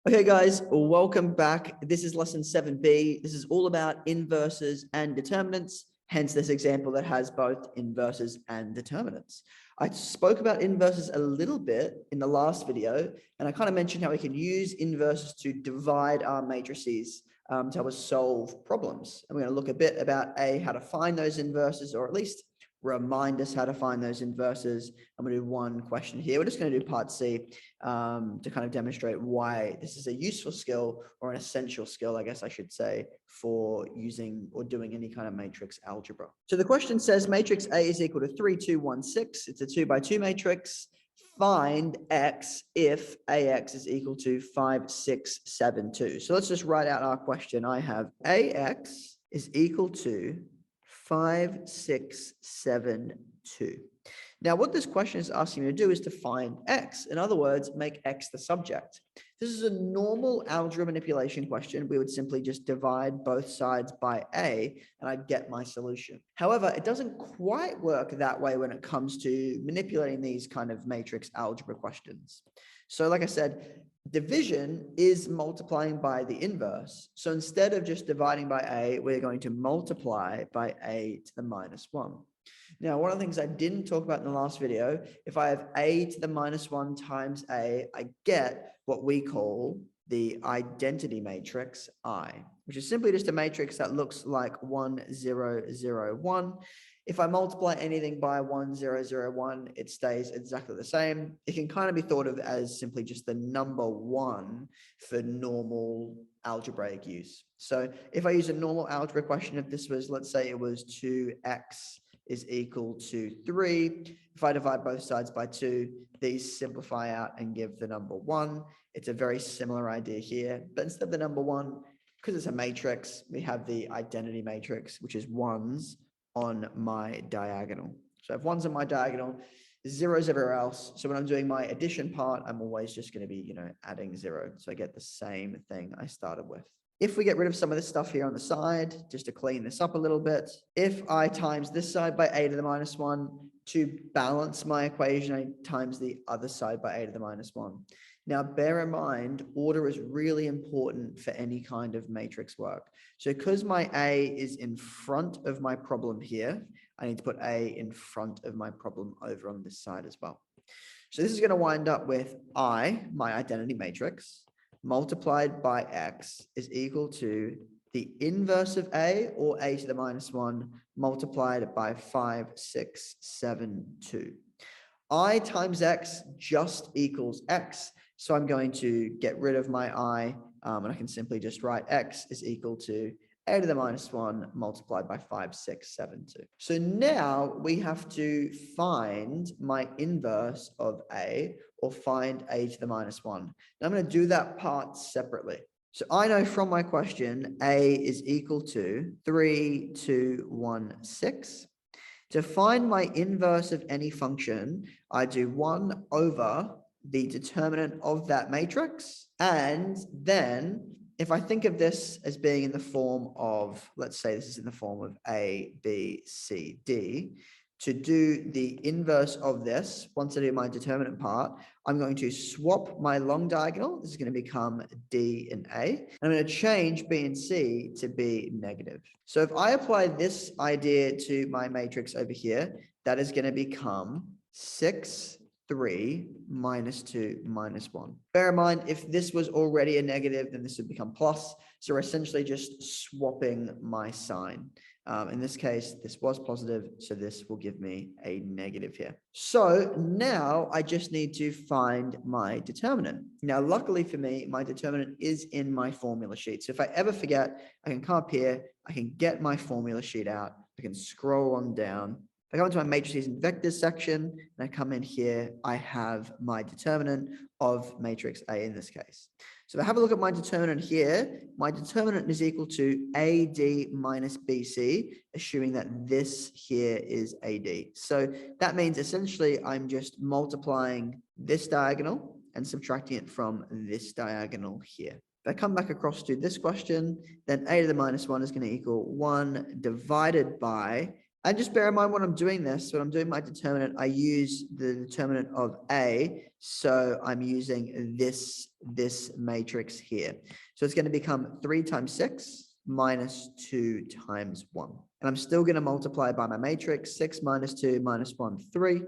Okay, guys, welcome back. This is lesson 7b. This is all about inverses and determinants, hence this example that has both inverses and determinants. I spoke about inverses a little bit in the last video, and I kind of mentioned how we can use inverses to divide our matrices to help us solve problems. And we're going to look a bit about how to find those inverses, or at least remind us how to find those inverses. I'm going to do one question here. We're just going to do part C to kind of demonstrate why this is a useful skill, or an essential skill, I guess I should say, for using or doing any kind of matrix algebra. So the question says matrix A is equal to 3, 2, 1, 6. It's a 2 by 2 matrix. Find X if AX is equal to 5, 6, 7, 2. So let's just write out our question. I have AX is equal to 5, 6, 7, 2. Now, what this question is asking me to do is to find X. In other words, make X the subject. This is a normal algebra manipulation question. We would simply just divide both sides by A, and I'd get my solution. However, it doesn't quite work that way when it comes to manipulating these kind of matrix algebra questions. So like I said, division is multiplying by the inverse. So instead of just dividing by A, we're going to multiply by A to the minus 1. Now, one of the things I didn't talk about in the last video, if I have A to the minus 1 times A, I get what we call the identity matrix I, which is simply just a matrix that looks like 1, 0, 0, 1. If I multiply anything by 1, 0, 0, 1, it stays exactly the same. It can kind of be thought of as simply just the number 1 for normal algebraic use. So if I use a normal algebra question, if this was, let's say it was 2x is equal to 3. If I divide both sides by 2, these simplify out and give the number 1. It's a very similar idea here, but instead of the number 1, because it's a matrix, we have the identity matrix, which is 1s on my diagonal. So I have 1s on my diagonal, 0s everywhere else. So when I'm doing my addition part, I'm always just going to be, adding 0. So I get the same thing I started with. If we get rid of some of this stuff here on the side, just to clean this up a little bit, if I times this side by A to the minus 1, to balance my equation, I times the other side by A to the minus 1. Now, bear in mind, order is really important for any kind of matrix work. So because my A is in front of my problem here, I need to put A in front of my problem over on this side as well. So this is going to wind up with I, my identity matrix, multiplied by X is equal to the inverse of A, or A to the minus 1, multiplied by 5, 6, 7, 2. I times X just equals X. So I'm going to get rid of my I, and I can simply just write X is equal to A to the minus 1 multiplied by 5, 6, 7, 2. So now we have to find my inverse of A, or find A to the minus 1. Now I'm going to do that part separately. So I know from my question, A is equal to 3, 2, 1, 6. To find my inverse of any function, I do 1 over the determinant of that matrix. And then if I think of this as being in the form of, let's say this is in the form of A, B, C, D, to do the inverse of this, once I do my determinant part, I'm going to swap my long diagonal. This is going to become D and A. And I'm going to change B and C to be negative. So if I apply this idea to my matrix over here, that is going to become 6, 3, minus 2, minus 1. Bear in mind, if this was already a negative, then this would become plus. So we're essentially just swapping my sign. In this case, this was positive, so this will give me a negative here. So now I just need to find my determinant. Now, luckily for me, my determinant is in my formula sheet. So if I ever forget, I can come up here, I can get my formula sheet out, I can scroll on down. If I go into my matrices and vectors section, and I come in here, I have my determinant of matrix A in this case. So if I have a look at my determinant here, my determinant is equal to AD minus BC, assuming that this here is AD. So that means essentially I'm just multiplying this diagonal and subtracting it from this diagonal here. If I come back across to this question, then A to the minus 1 is going to equal 1 divided by And just bear in mind when I'm doing this, when I'm doing my determinant, I use the determinant of A. So I'm using this matrix here. So it's going to become 3 times 6 minus 2 times 1. And I'm still going to multiply by my matrix. 6 minus 2 minus 1, 3.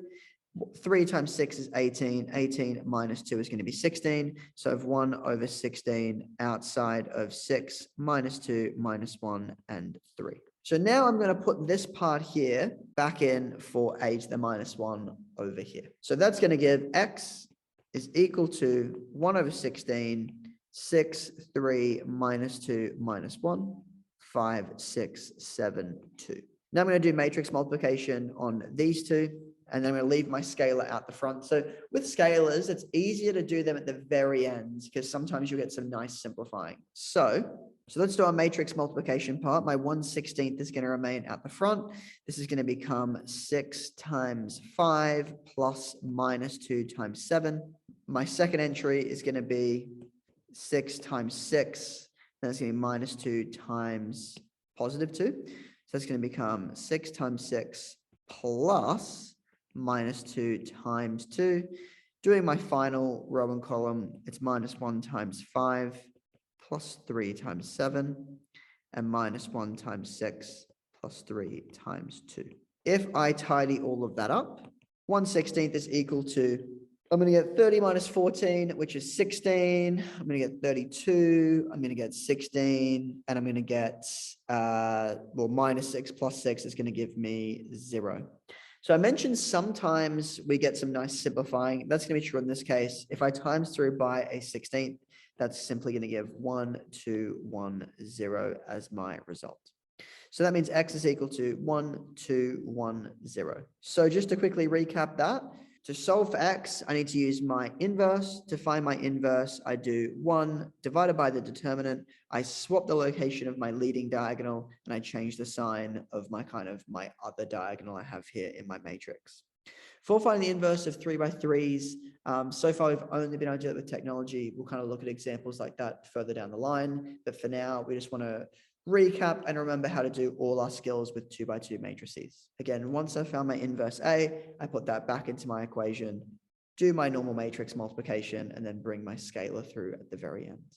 3 times 6 is 18. 18 minus 2 is going to be 16. So I have 1 over 16 outside of 6 minus 2 minus 1 and 3. So now I'm going to put this part here back in for a to the minus 1 over here. So that's going to give x is equal to 1 over 16, 6, 3, minus 2, minus 1, 5, 6, 7, 2. Now I'm going to do matrix multiplication on these two, and then I'm going to leave my scalar out the front. So with scalars, it's easier to do them at the very end because sometimes you'll get some nice simplifying. So let's do our matrix multiplication part. My 1/16 is going to remain at the front. This is going to become 6 times 5 plus minus 2 times 7. My second entry is going to be 6 times 6. That's going to be minus 2 times positive 2. So that's going to become 6 times 6 plus minus 2 times 2. Doing my final row and column, it's minus 1 times 5 plus 3 times 7 and minus 1 times 6 plus 3 times 2. If I tidy all of that up, 1/16 is equal to, I'm going to get 30 minus 14, which is 16. I'm going to get 32. I'm going to get 16. And I'm going to get, well, minus 6 plus 6 is going to give me 0. So I mentioned sometimes we get some nice simplifying. That's going to be true in this case. If I times through by a 16th, that's simply going to give 1, 2, 1, 0 as my result. So that means x is equal to 1, 2, 1, 0. So just to quickly recap that, to solve for x, I need to use my inverse. To find my inverse, I do 1 divided by the determinant. I swap the location of my leading diagonal, and I change the sign of my other diagonal I have here in my matrix. For finding the inverse of 3 by 3s, so far we've only been able to do it with technology. We'll kind of look at examples like that further down the line. But for now, we just want to recap and remember how to do all our skills with 2 by 2 matrices. Again, once I found my inverse A, I put that back into my equation, do my normal matrix multiplication, and then bring my scalar through at the very end.